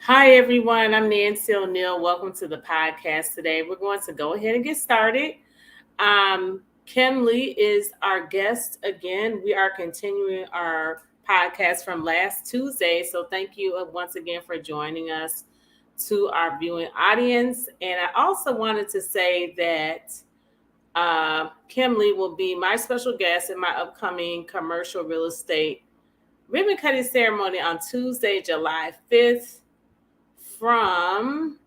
Hi, everyone. I'm Nancy O'Neill. Welcome to the podcast today. We're going to go ahead and get started. Kimle is our guest again. We are continuing our podcast from last Tuesday. So, thank you once again for joining us to our viewing audience. And I also wanted to say that Kimle will be my special guest in my upcoming commercial real estate ribbon cutting ceremony on Tuesday, July 5th. From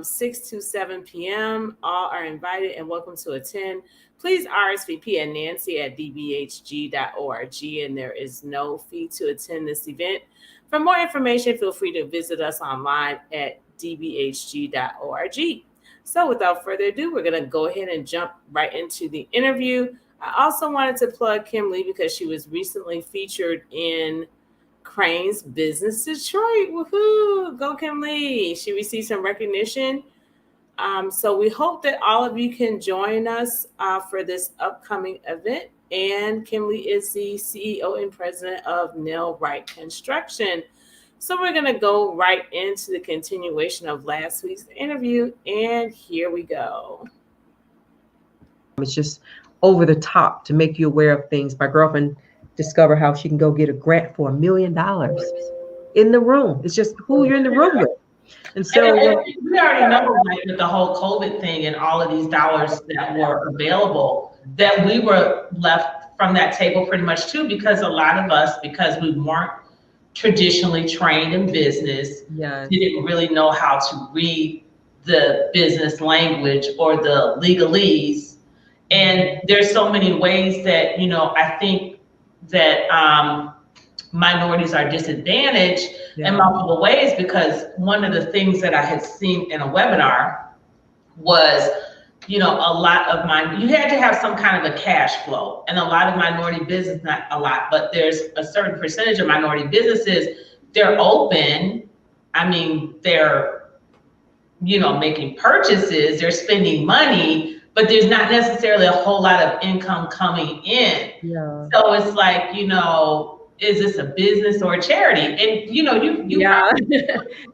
6 to 7 p.m. All are invited and welcome to attend. Please RSVP at nancy@dbhg.org, and there is no fee to attend this event. For more information, feel free to visit us online at dbhg.org. So without further ado, we're going to go ahead and jump right into the interview. I also wanted to plug Kimle because she was recently featured in Crain's Business Detroit. Woohoo! Go Kimle! She received some recognition. So we hope that all of you can join us for this upcoming event. And Kimle is the CEO and president of Nail-Rite Construction. So we're going to go right into the continuation of last week's interview. And here we go. It's just over the top to make you aware of things. My girlfriend discover how she can go get a grant for $1 million in the room. It's just who you're in the room with. And so we already know, like, with the whole COVID thing and all of these dollars that were available, that we were left from that table pretty much too, because a lot of us, because we weren't traditionally trained in business, didn't really know how to read the business language or the legalese. And there's so many ways that, I think that minorities are disadvantaged in multiple ways, because one of the things that I had seen in a webinar was, a lot of you had to have some kind of a cash flow, and a lot of minority business, not a lot, but there's a certain percentage of minority businesses, they're open. I mean, they're, making purchases, they're spending money, but there's not necessarily a whole lot of income coming in. So it's like, is this a business or a charity? And you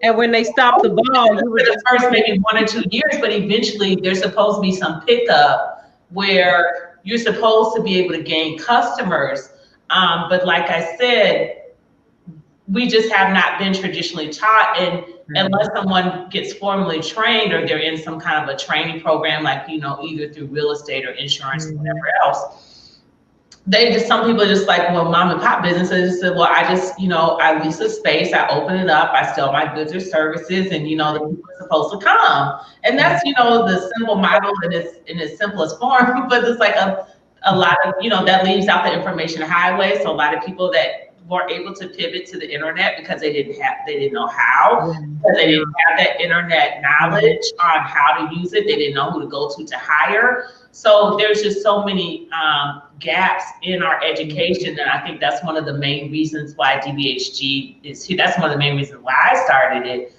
and when they stop the ball, for the first maybe 1 or 2 years, but eventually there's supposed to be some pickup where you're supposed to be able to gain customers. But like I said, we just have not been traditionally taught, and unless someone gets formally trained or they're in some kind of a training program, like, either through real estate or insurance or whatever else, some people are just like, well, mom and pop businesses said, well, I just, I lease a space, I open it up, I sell my goods or services, and, the people are supposed to come. And that's, the simple model in its simplest form, but it's like a lot of, that leaves out the information highway. So a lot of people that weren't able to pivot to the internet because they didn't know how, because they didn't have that internet knowledge on how to use it. They didn't know who to go to hire. So there's just so many gaps in our education, and I think that's one of the main reasons why DBHG is here. That's one of the main reasons why I started it,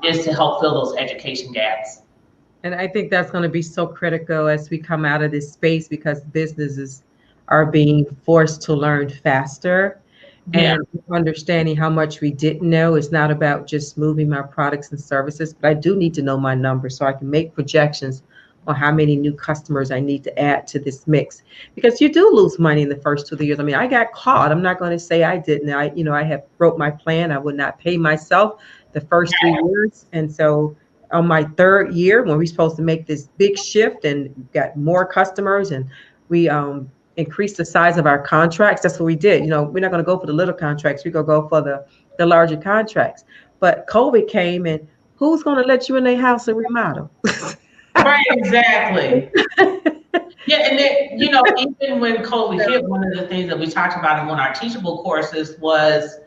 is to help fill those education gaps. And I think that's going to be so critical as we come out of this space, because businesses are being forced to learn faster. And understanding how much we didn't know. It's not about just moving my products and services, but I do need to know my numbers so I can make projections on how many new customers I need to add to this mix. Because you do lose money in the first 2 years. I mean, I got caught. I'm not going to say I didn't. I have broke my plan. I would not pay myself the first 3 years. And so on my 3rd year, when we're supposed to make this big shift and got more customers, and we increase the size of our contracts. That's what we did. We're not going to go for the little contracts. We're going to go for the larger contracts. But COVID came, and who's going to let you in their house and remodel? Right, exactly. And then, even when COVID hit, one of the things that we talked about in one of our teachable courses was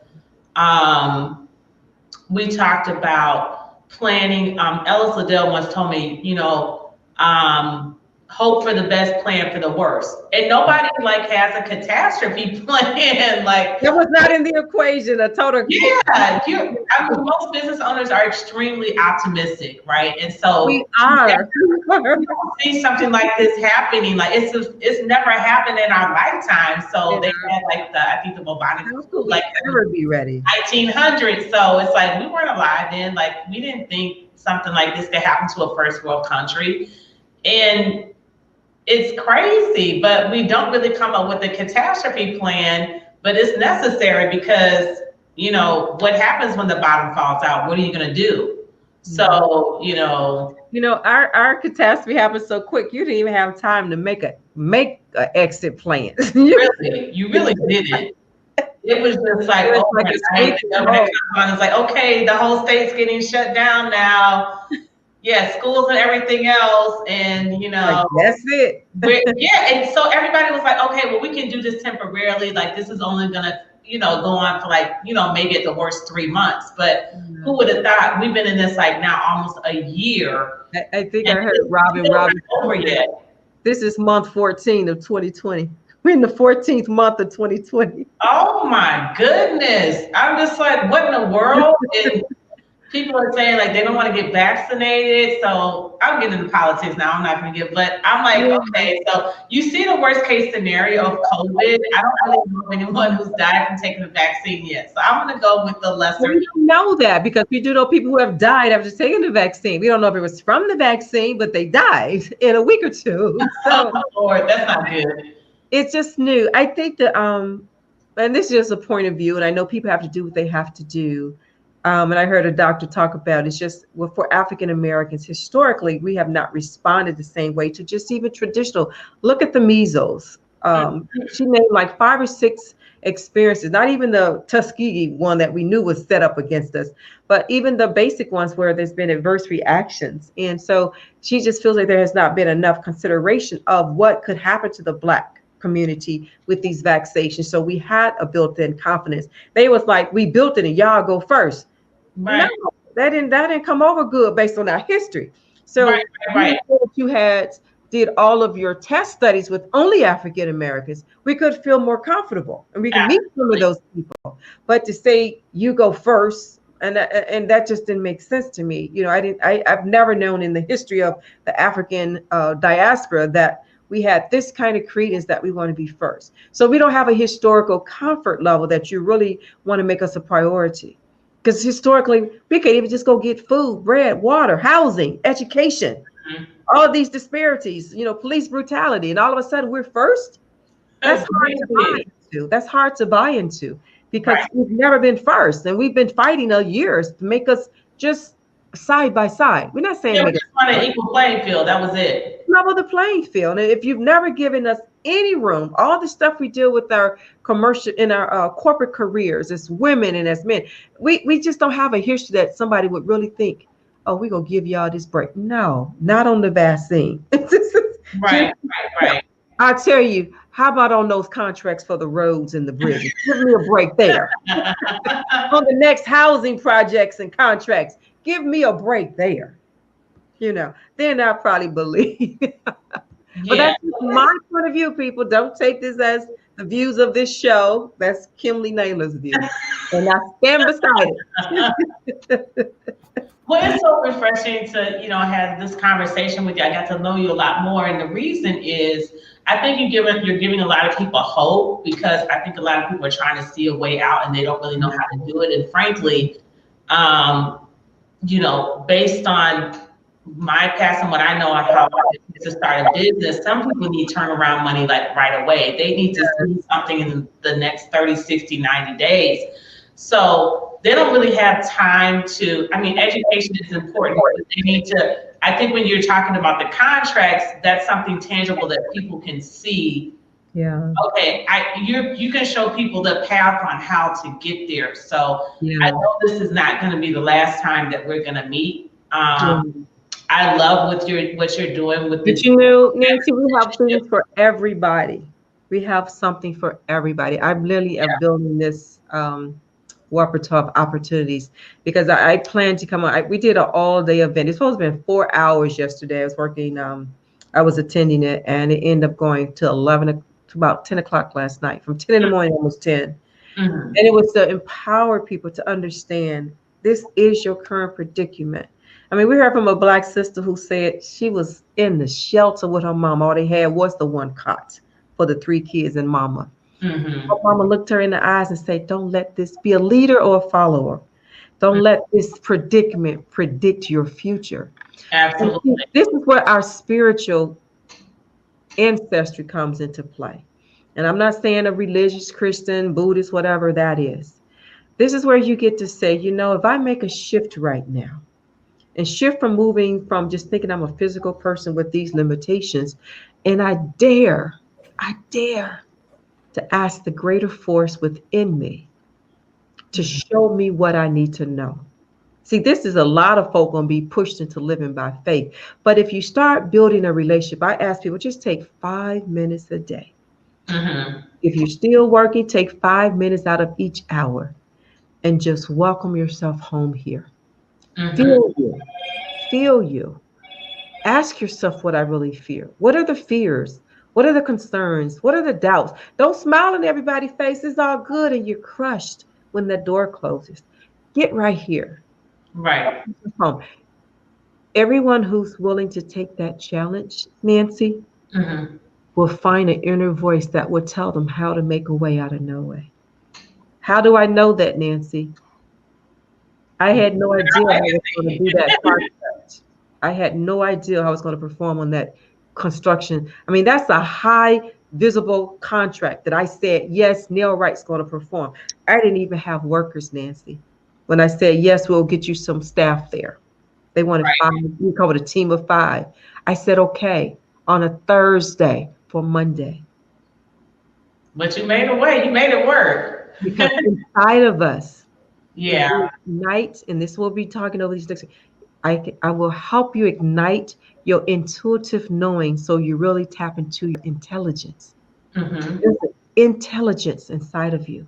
we talked about planning. Ellis Liddell once told me, hope for the best, plan for the worst. And nobody like has a catastrophe plan. Like that was not in the equation. A total. yeah, I mean, most business owners are extremely optimistic, right? And so we are. you see something like this happening, like it's never happened in our lifetime. So they had like I think the bubonic flu, like never be ready. 1900s. So it's like we weren't alive then. Like we didn't think something like this could happen to a first world country, and it's crazy. But we don't really come up with a catastrophe plan. But it's necessary because what happens when the bottom falls out? What are you going to do? So our catastrophe happened so quick. You didn't even have time to make a exit plan. You really didn't. It was just like, oh my God. It's like, okay, the whole state's getting shut down now. Yeah, schools and everything else, and that's it. And so everybody was like, okay, well, we can do this temporarily. Like this is only gonna, go on for like, maybe at the worst 3 months. But who would have thought we've been in this like now almost a year? I think I heard Robin. This is month 14 of 2020. We're in the 14th month of 2020. Oh my goodness! I'm just like, what in the world? And people are saying like they don't want to get vaccinated. So I'm getting into politics now. I'm not going to get, but I'm like, okay, so you see the worst case scenario of COVID. I don't really know anyone who's died from taking the vaccine yet. So I'm going to go with the lesser. We don't know that because we do know people who have died after taking the vaccine. We don't know if it was from the vaccine, but they died in a week or two. So oh, Lord, that's not good. It's just new. I think that, and this is just a point of view, and I know people have to do what they have to do. And I heard a doctor talk about it's just, well, for African Americans, historically, we have not responded the same way to just even traditional. Look at the measles. She named like 5 or 6 experiences, not even the Tuskegee one that we knew was set up against us, but even the basic ones where there's been adverse reactions. And so she just feels like there has not been enough consideration of what could happen to the Black community with these vaccinations. So we had a built-in confidence. They was like, we built it and y'all go first. Right. No, that didn't come over good based on our history. So right. You did all of your test studies with only African Americans, we could feel more comfortable and we can meet some of those people. But to say you go first, and that just didn't make sense to me. I've never known in the history of the African diaspora that we had this kind of credence that we want to be first. So we don't have a historical comfort level that you really want to make us a priority. Because historically, we could even just go get food, bread, water, housing, education, all these disparities, police brutality, and all of a sudden we're first. That's hard to buy into. That's hard to buy into because we've never been first, and we've been fighting years to make us just side by side. We're not saying we just want an equal playing field. That was it. Level the playing field. And if you've never given us any room, all the stuff we deal with our commercial in our corporate careers as women and as men, we just don't have a history that somebody would really think, oh, we're gonna give y'all this break. No, not on the vaccine. Right. I'll tell you, how about on those contracts for the roads and the bridges? Give me a break there. On the next housing projects and contracts, give me a break there. Then I'll probably believe. But that's my point of view, people. Don't take this as the views of this show. That's Kimle Nailer's view. And I stand beside it. Well, it's so refreshing to, have this conversation with you. I got to know you a lot more. And the reason is I think you're giving a lot of people hope because I think a lot of people are trying to see a way out and they don't really know how to do it. And frankly, based on my past and what I know on how to start a business, some people need turnaround money like right away. They need to see something in the next 30, 60, 90 days. So they don't really have time to, education is important, but they need to, I think when you're talking about the contracts, that's something tangible that people can see. Yeah. Okay, you can show people the path on how to get there. So I know this is not going to be the last time that we're going to meet. I love what you're doing with this. Nancy, we have things for everybody. We have something for everybody. I really am building this repertoire of opportunities because I plan to come on. We did an all-day event. It's supposed to be 4 hours yesterday. I was working I was attending it, and it ended up going to to about 10 o'clock last night, from 10 in the morning, almost 10. Mhm. And it was to empower people to understand this is your current predicament. I mean, we heard from a Black sister who said she was in the shelter with her mom. All they had was the one cot for the three kids and mama. Her Mhm. mama looked her in the eyes and said, don't let this be a leader or a follower. Don't let this predicament predict your future. And see, Absolutely. this is where our spiritual ancestry comes into play. And I'm not saying a religious, Christian, Buddhist, whatever that is. This is where you get to say, if I make a shift right now and shift from moving from just thinking I'm a physical person with these limitations, and I dare to ask the greater force within me to Mhm. show me what I need to know. See, this is a lot of folk gonna be pushed into living by faith. But if you start building a relationship, I ask people just take 5 minutes a day. Mhm. If you're still working, take 5 minutes out of each hour and just welcome yourself home here. Mhm. Feel you. Feel you. Ask yourself what I really fear. What are the fears? What are the concerns? What are the doubts? Don't smile in everybody's face. It's all good and you're crushed when the door closes. Get right here. Right. Home. Everyone who's willing to take that challenge, Nancy, Mhm. will find an inner voice that will tell them how to make a way out of no way. How do I know that, Nancy? I had no idea how I was going to do that contract. I had no idea how I was going to perform on that construction. I mean, that's a high visible contract that I said, yes, Nail-Rite's going to perform. I didn't even have workers, Nancy. When I said, yes, we'll get you some staff there. They wanted five, we call it a team of five. I said, okay, on a Thursday for Monday. But you made a way. You made it work. Because inside of us, if Yeah. we ignite, and this will be talking over these next, I will help you ignite your intuitive knowing so you really tap into your intelligence. Mhm. There's an intelligence inside of you.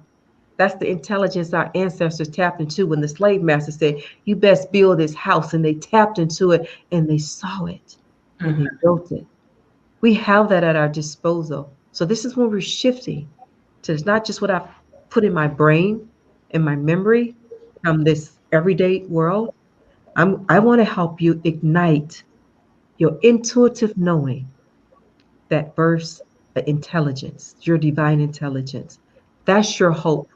That's the intelligence our ancestors tapped into when the slave master said, you best build this house. And they tapped into it and they saw it and they Mhm. built it. We have that at our disposal. So this is when we're shifting to it's not just what I've put in my brain and my memory from this everyday world. I want to help you ignite your intuitive knowing that bursts the intelligence, your divine intelligence. That's your hope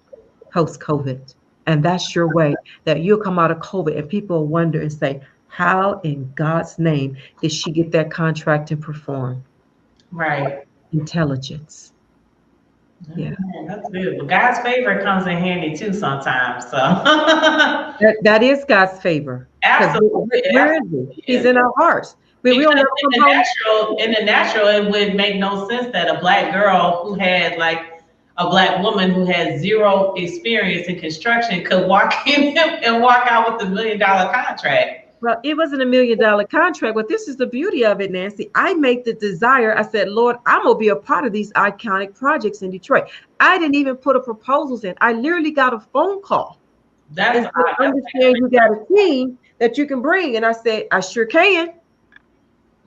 post COVID. And that's your way that you'll come out of COVID and people wonder and say, how in God's name did she get that contract and perform? Right. Intelligence. Yeah. Mm, that's good. But God's favor comes in handy too sometimes. So That is God's favor. Because absolutely, it where is he? absolutely He's is. in our hearts. We Because don't never come home. in the natural, it would make no sense that a black girl who had like a black woman who had zero experience in construction could walk in and walk out with $1 million contract. Well, it wasn't $1 million contract, but this is the beauty of it, Nancy. I made the desire. I said, Lord, I'm gonna be a part of these iconic projects in Detroit. I didn't even put a proposals in. I literally got a phone call That's and said, that's understand you got a team that you can bring. And I said, I sure can.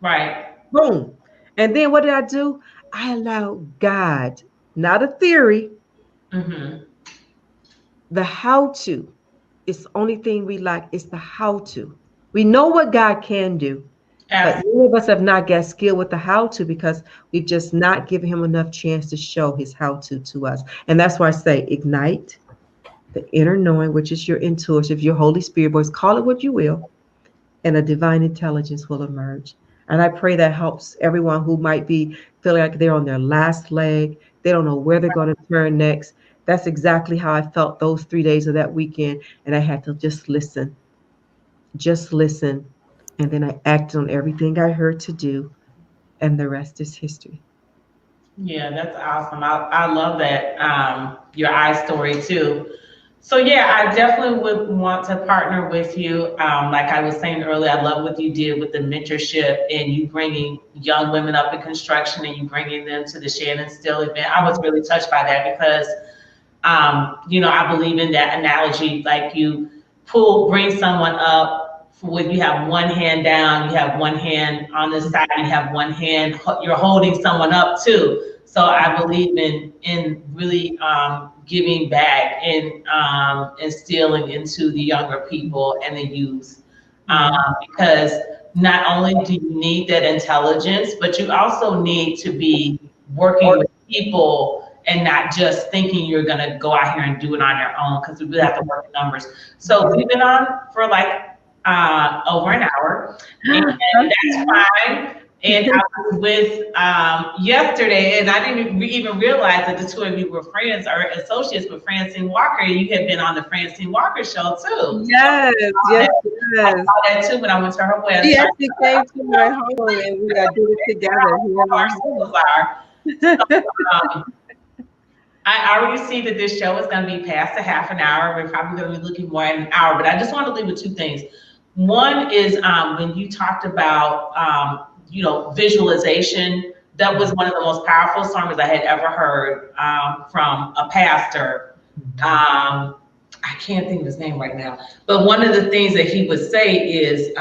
right. Boom. And then what did I do? I allowed God, not a theory, Mm-hmm. the how to. It's the only thing we lack is the how to. We know what God can do, but Absolutely. many of us have not got skill with the how to because we've just not given him enough chance to show his how to us. And that's why I say ignite the inner knowing, which is your intuitive, your Holy Spirit voice, call it what you will, and a divine intelligence will emerge. And I pray that helps everyone who might be feeling like they're on their last leg. They don't know where they're going to turn next. That's exactly how I felt those 3 days of that weekend. And I had to just listen. And then I acted on everything I heard to do. And the rest is history. Yeah, that's awesome. I love that your eye story too. So yeah, I definitely would want to partner with you. Like I was saying earlier, I love what you did with the mentorship and you bringing young women up in construction and you bringing them to the Shannon Still event. I was really touched by that because, I believe in that analogy. Like you bring someone up when you have one hand down, you have one hand on the side, you have one hand, you're holding someone up too. So I believe in really giving back and instilling into the younger people and the youth, because not only do you need that intelligence, but you also need to be working with people and not just thinking you're going to go out here and do it on your own, because we really have to work the numbers. So we've been on for like over an hour, and that's fine. And I was with yesterday, and I didn't even realize that the two of you were friends or associates with Francine Walker. You had been on the Francine Walker show too. Yes, yes, I saw that too when I went to her website. She actually came to my home and we did it together. Our schools are. So, I already see that this show is going to be past a half an hour. We're probably going to be looking more at an hour, but I just want to leave with two things. One is when you talked about, visualization, that was one of the most powerful sermons I had ever heard from a pastor. I can't think of his name right now, but one of the things that he would say is,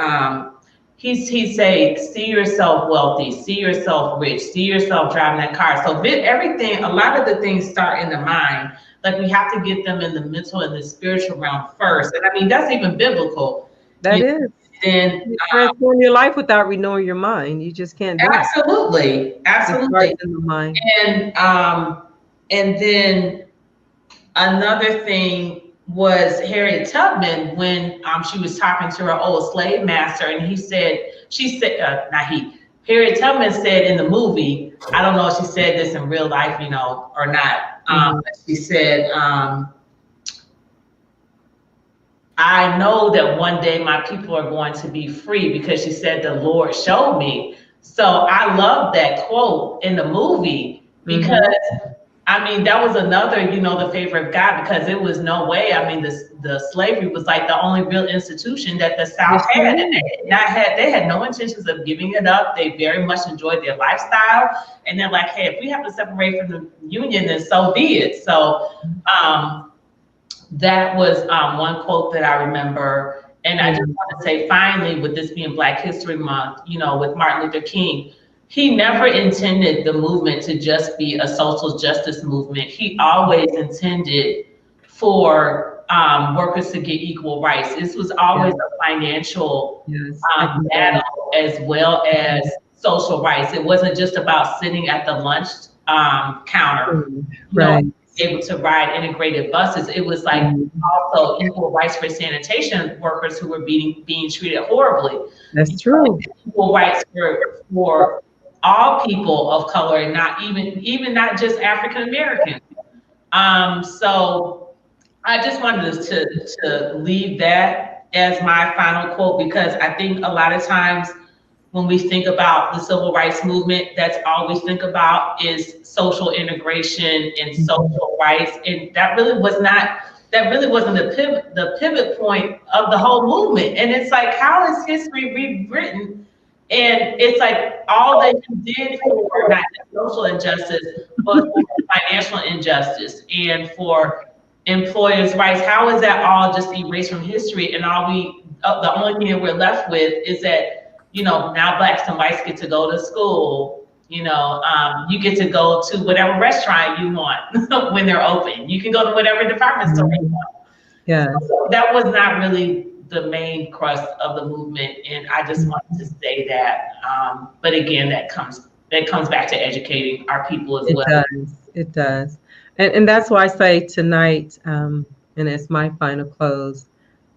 he'd say, see yourself wealthy, see yourself rich, see yourself driving that car. So everything, a lot of the things start in the mind. Like we have to get them in the mental and the spiritual realm first. And I mean, that's even biblical. That is. And you transform your life without renewing your mind. You just can't do absolutely, it. absolutely. In the mind. And then another thing was Harriet Tubman when she was talking to her old slave master, and Harriet Tubman said in the movie, I don't know if she said this in real life, or not, but she said, I know that one day my people are going to be free, because she said the Lord showed me. So I love that quote in the movie, because I mean, that was another, the favor of God, because it was no way. I mean, the slavery was like the only real institution that the South had. And they had no intentions of giving it up. They very much enjoyed their lifestyle. And they're like, hey, if we have to separate from the Union, then so be it. So that was one quote that I remember. And I just want to say, finally, with this being Black History Month, with Martin Luther King, he never intended the movement to just be a social justice movement. He always intended for workers to get equal rights. This was always a financial battle as well as social rights. It wasn't just about sitting at the lunch counter, able to ride integrated buses. It was like also equal rights for sanitation workers who were being treated horribly. That's true. Equal rights for all people of color, and not just African Americans. So I just wanted to leave that as my final quote, because I think a lot of times when we think about the civil rights movement, that's all we think about is social integration and social rights, and that really wasn't the pivot point of the whole movement. And it's like, how is history rewritten? And it's like all that you did for not just social injustice, but for financial injustice and for employers' rights, how is that all just erased from history? And the only thing that we're left with is that, now Blacks and whites get to go to school. You get to go to whatever restaurant you want when they're open. You can go to whatever department store you want. Yeah. So that was not really the main crust of the movement, and I just wanted to say that. But again, that comes back to educating our people as well. It does. And that's why I say tonight, and it's my final close,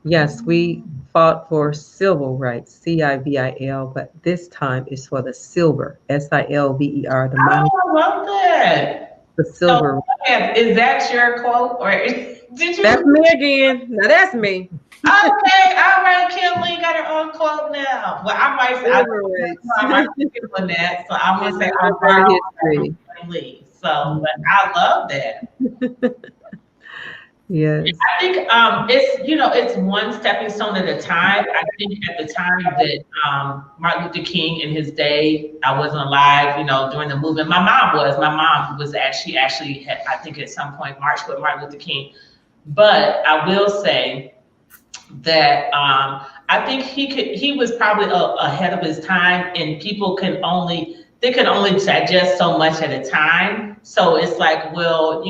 yes, we fought for civil rights, CIVIL, but this time it's for the silver, SILVER. I love that. The silver. So, is that your quote, or did you? That's me again. Now that's me. Okay, all right, Kimle got her own quote now. Well, I might give on that, so I'm gonna say Kimle. So, but I love that. Yes. I think it's one stepping stone at a time. I think at the time that Martin Luther King in his day, I wasn't alive, during the movement. My mom was actually had, I think at some point marched with Martin Luther King. But I will say that I think he was probably ahead of his time, and people they can only digest so much at a time. So it's like, well,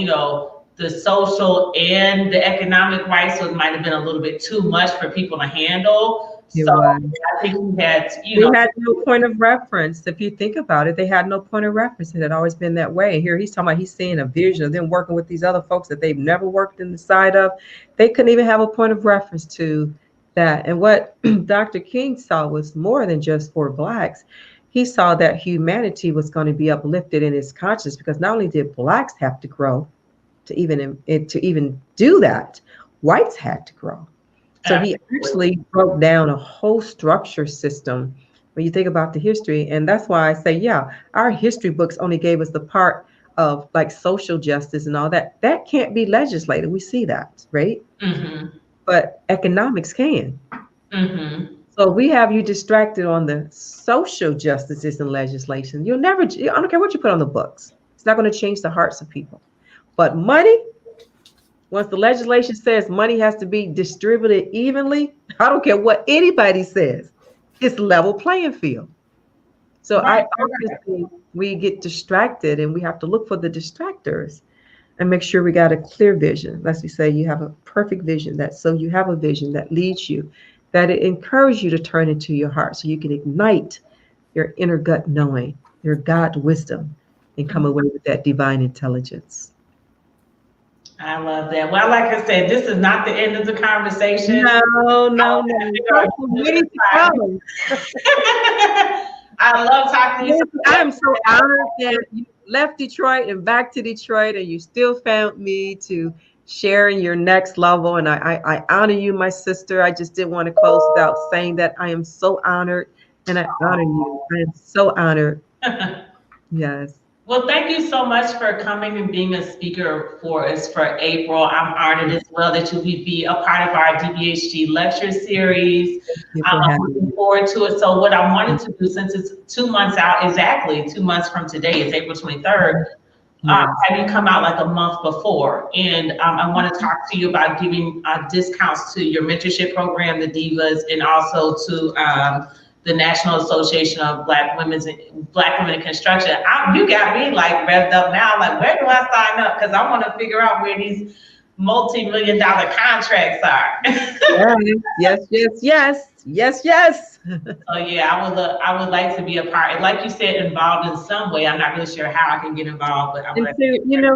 the social and the economic rights might have been a little bit too much for people to handle. It So was. I think he had, They had no point of reference. If you think about it, they had no point of reference. It had always been that way. And here he's talking about he's seeing a vision of them working with these other folks that they've never worked in the side of. They couldn't even have a point of reference to that. And what Dr. King saw was more than just for Blacks. He saw that humanity was going to be uplifted in his conscience, because not only did Blacks have to grow to even do that, whites had to grow. So he actually broke down a whole structure system when you think about the history. And that's why I say, yeah, our history books only gave us the part of like social justice and all that. That can't be legislated. We see that, right? Mm-hmm. But economics can. Mm-hmm. So we have you distracted on the social justices and legislation. I don't care what you put on the books. It's not going to change the hearts of people. But money, once the legislation says money has to be distributed evenly, I don't care what anybody says. It's level playing field. So Right. obviously we get distracted, and we have to look for the distractors and make sure we got a clear vision. Let's say you have a perfect vision, so you have a vision that leads you, that it encourages you to turn into your heart, so you can ignite your inner gut knowing, your God wisdom, and come away with that divine intelligence. I love that. Well, like I said, this is not the end of the conversation. No. I love talking to you. I'm so honored that you left Detroit and back to Detroit, and you still found me to share in your next level. And I honor you, my sister. I just didn't want to close without saying that I am so honored, and I honor you. I am so honored. Yes. Well, thank you so much for coming and being a speaker for us for April. I'm honored as well that you would be a part of our DBHG lecture series. I'm looking forward to it. So what I wanted to do, since it's 2 months out, exactly 2 months from today, is April 23rd, have you come out like a month before. And I want to talk to you about giving discounts to your mentorship program, the Divas, and also to the National Association of Black Women in Construction. You got me like revved up now. Like, where do I sign up? Because I want to figure out where these multi-million-dollar contracts are. Yes. So yeah, I would like to be a part. Like you said, involved in some way. I'm not really sure how I can get involved, but we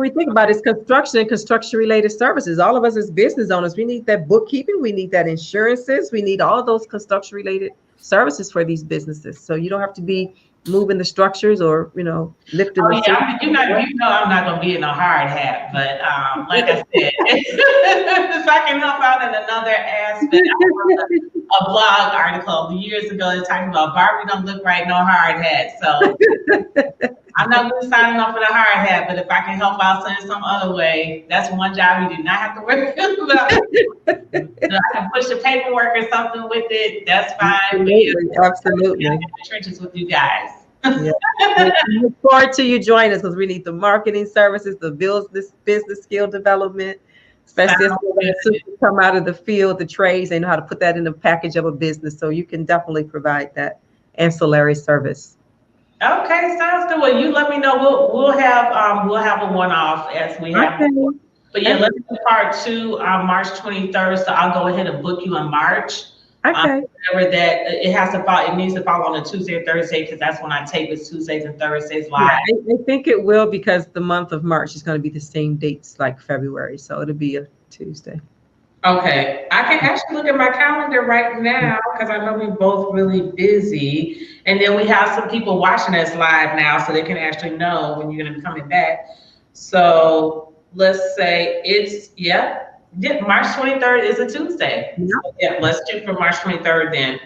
think about it, it's construction and construction-related services. All of us as business owners, we need that bookkeeping, we need that insurances, we need all those construction-related services for these businesses. So you don't have to be moving the structures or lifting. I'm not gonna be in a hard hat, but like I said, if I can help out in another aspect. I wrote a blog article years ago talking about Barbie don't look right, no hard hat. So I'm not really signing up for the hard hat, but if I can help out in some other way, that's one job you do not have to worry about. I can push the paperwork or something with it. That's fine. Absolutely. I'm in the trenches with you guys. We look forward to you joining us, because we need the marketing services, the business skill development, especially as come out of the field, the trades, they know how to put that in the package of a business. So you can definitely provide that ancillary service. Okay, sounds good. Well, you let me know. We'll have a one-off as we have. Okay. But yeah, let's do part 2 on March 23rd. So I'll go ahead and book you in March. Okay. Whatever that it needs to fall on a Tuesday or Thursday, because that's when I tape it, Tuesdays and Thursdays live. Yeah, I think it will, because the month of March is going to be the same dates like February, so it'll be a Tuesday. Okay, I can actually look at my calendar right now, because I know we're both really busy, and then we have some people watching us live now, so they can actually know when you're going to be coming back. So let's say it's March 23rd is a Tuesday. Yeah. So yeah, let's shoot for March 23rd then.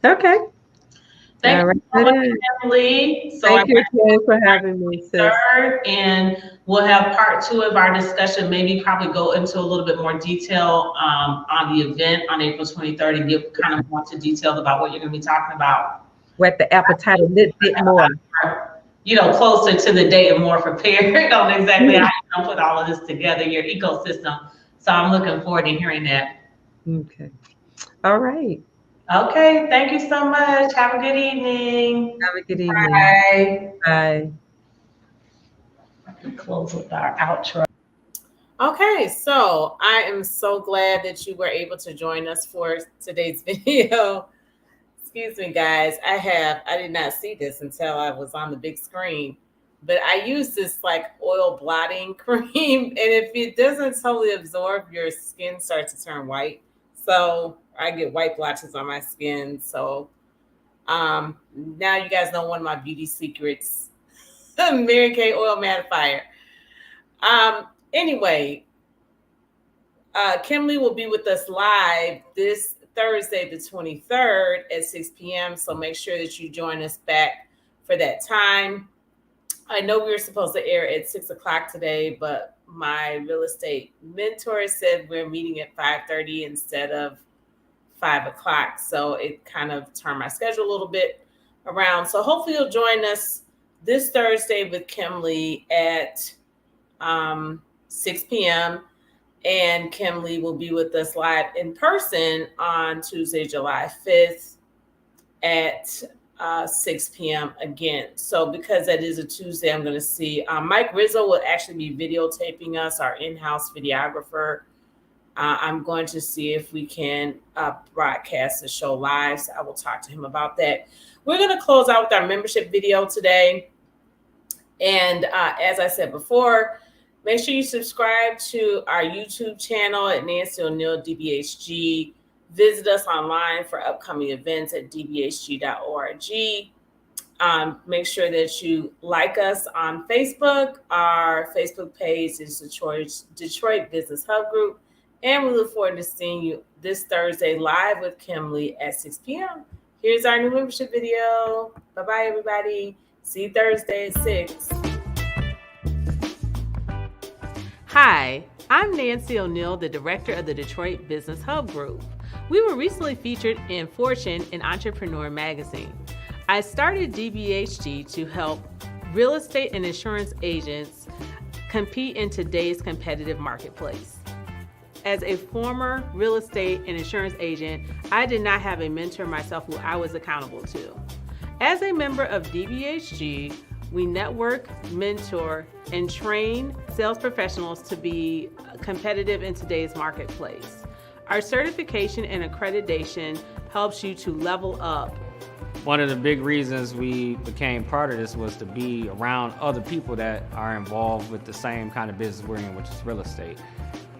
Okay. Thank you so much, Emily. So thank you for having me, sis. And we'll have part 2 of our discussion, probably go into a little bit more detail on the event on April 23rd, and give kind of more into details about what you're going to be talking about. Whet the appetite a little bit more. Closer to the date and more prepared on exactly how you're going to put all of this together, your ecosystem. So I'm looking forward to hearing that. Okay. All right. Okay, thank you so much. Have a good evening. Have a good evening. Bye. Bye. We close with our outro. Okay, so I am so glad that you were able to join us for today's video. Excuse me, guys. I did not see this until I was on the big screen, but I use this like oil blotting cream, and if it doesn't totally absorb, your skin starts to turn white. So I get white blotches on my skin. So now you guys know one of my beauty secrets, Mary Kay oil mattifier. Anyway, Kimle will be with us live this Thursday, the 23rd at 6 p.m. So make sure that you join us back for that time. I know we were supposed to air at 6 o'clock today, but my real estate mentor said we're meeting at 5:30 instead of 5 o'clock. So it kind of turned my schedule a little bit around. So hopefully you'll join us this Thursday with Kimle at 6 p.m. And Kimle will be with us live in person on Tuesday, July 5th at 6 p.m. again. So because that is a Tuesday, I'm going to see Mike Rizzo will actually be videotaping us, our in-house videographer. I'm going to see if we can broadcast the show live. So I will talk to him about that. We're going to close out with our membership video today. And as I said before, make sure you subscribe to our YouTube channel at Nancy O'Neill DBHG. Visit us online for upcoming events at dbhg.org. Make sure that you like us on Facebook. Our Facebook page is Detroit Business Hub Group. And we look forward to seeing you this Thursday live with Kimle at 6 p.m. Here's our new membership video. Bye-bye, everybody. See you Thursday at 6. Hi, I'm Nancy O'Neill, the director of the Detroit Business Hub Group. We were recently featured in Fortune and Entrepreneur magazine. I started DBHG to help real estate and insurance agents compete in today's competitive marketplace. As a former real estate and insurance agent, I did not have a mentor myself who I was accountable to. As a member of DBHG, we network, mentor, and train sales professionals to be competitive in today's marketplace. Our certification and accreditation helps you to level up. One of the big reasons we became part of this was to be around other people that are involved with the same kind of business we're in, which is real estate.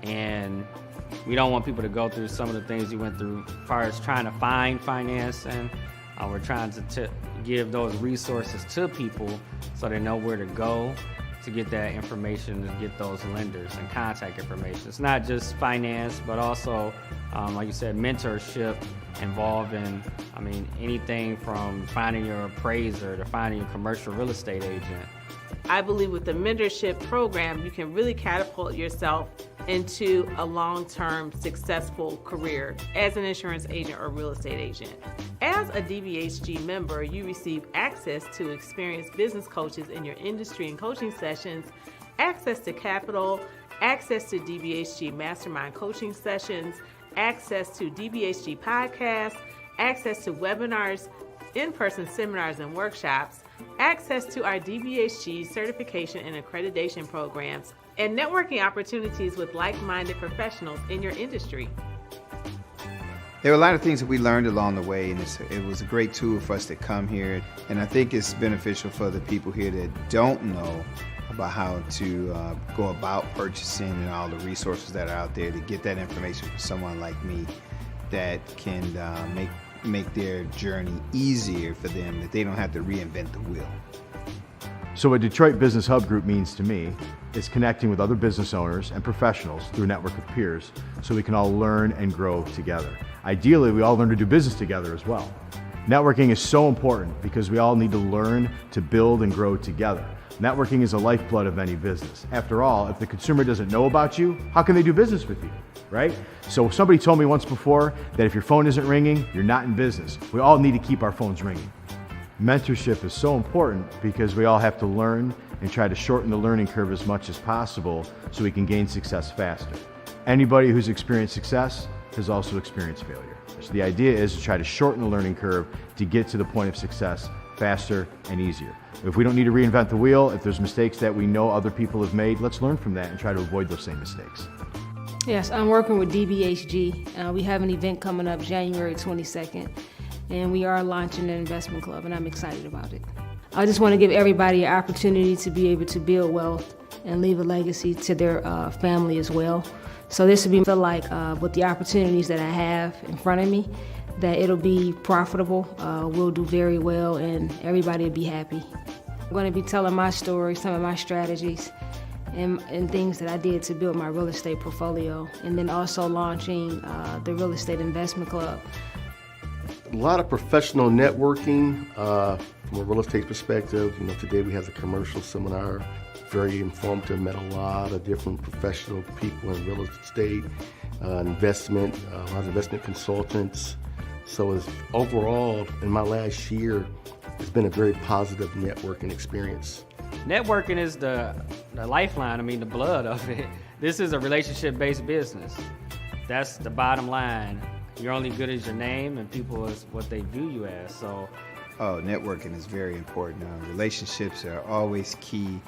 And we don't want people to go through some of the things we went through as far as trying to find financing. We're trying to give those resources to people so they know where to go to get that information, to get those lenders and contact information. It's not just finance, but also, like you said, mentorship involved in, anything from finding your appraiser to finding your commercial real estate agent. I believe with the mentorship program, you can really catapult yourself into a long-term successful career as an insurance agent or real estate agent. As a DBHG member, you receive access to experienced business coaches in your industry and coaching sessions, access to capital, access to DBHG mastermind coaching sessions, access to DBHG podcasts, access to webinars, in-person seminars and workshops, access to our DBHG certification and accreditation programs, and networking opportunities with like-minded professionals in your industry. There were a lot of things that we learned along the way, and it was a great tool for us to come here. And I think it's beneficial for the people here that don't know about how to go about purchasing and all the resources that are out there to get that information from someone like me that can make their journey easier for them, that they don't have to reinvent the wheel. So what Detroit Business Hub Group means to me is connecting with other business owners and professionals through a network of peers so we can all learn and grow together. Ideally, we all learn to do business together as well. Networking is so important because we all need to learn to build and grow together. Networking is the lifeblood of any business. After all, if the consumer doesn't know about you, how can they do business with you, right? So somebody told me once before that if your phone isn't ringing, you're not in business. We all need to keep our phones ringing. Mentorship is so important because we all have to learn and try to shorten the learning curve as much as possible so we can gain success faster. Anybody who's experienced success has also experienced failure. So the idea is to try to shorten the learning curve to get to the point of success faster and easier. If we don't need to reinvent the wheel, if there's mistakes that we know other people have made, let's learn from that and try to avoid those same mistakes. Yes, I'm working with DBHG. We have an event coming up January 22nd, and we are launching an investment club, and I'm excited about it. I just want to give everybody an opportunity to be able to build wealth and leave a legacy to their family as well. So this will be like with the opportunities that I have in front of me, that it'll be profitable, we'll do very well, and everybody will be happy. I'm going to be telling my story, some of my strategies, and things that I did to build my real estate portfolio, and then also launching the Real Estate Investment Club. A lot of professional networking from a real estate perspective. Today we have the commercial seminar, very informative, met a lot of different professional people in real estate, investment, a lot of investment consultants. So overall, in my last year, it's been a very positive networking experience. Networking is the lifeline, the blood of it. This is a relationship-based business. That's the bottom line. You're only good as your name, and people is what they view you as. So, networking is very important. Relationships are always key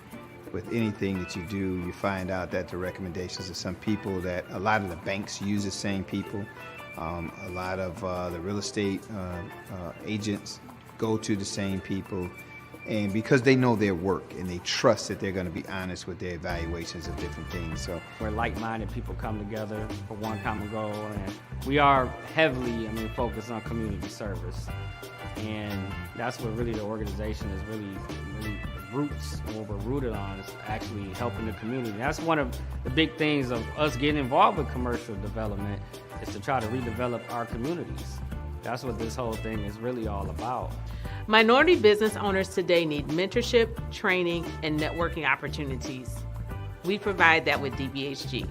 with anything that you do. You find out that the recommendations of some people, that a lot of the banks use the same people. A lot of the real estate agents go to the same people, and because they know their work and they trust that they're going to be honest with their evaluations of different things. So where like-minded people come together for one common goal, and we are heavily focused on community service, and that's what really the organization is really roots, what we're rooted on, is actually helping the community. That's one of the big things of us getting involved with commercial development, is to try to redevelop our communities. That's what this whole thing is really all about. Minority business owners today need mentorship, training, and networking opportunities. We provide that with DBHG.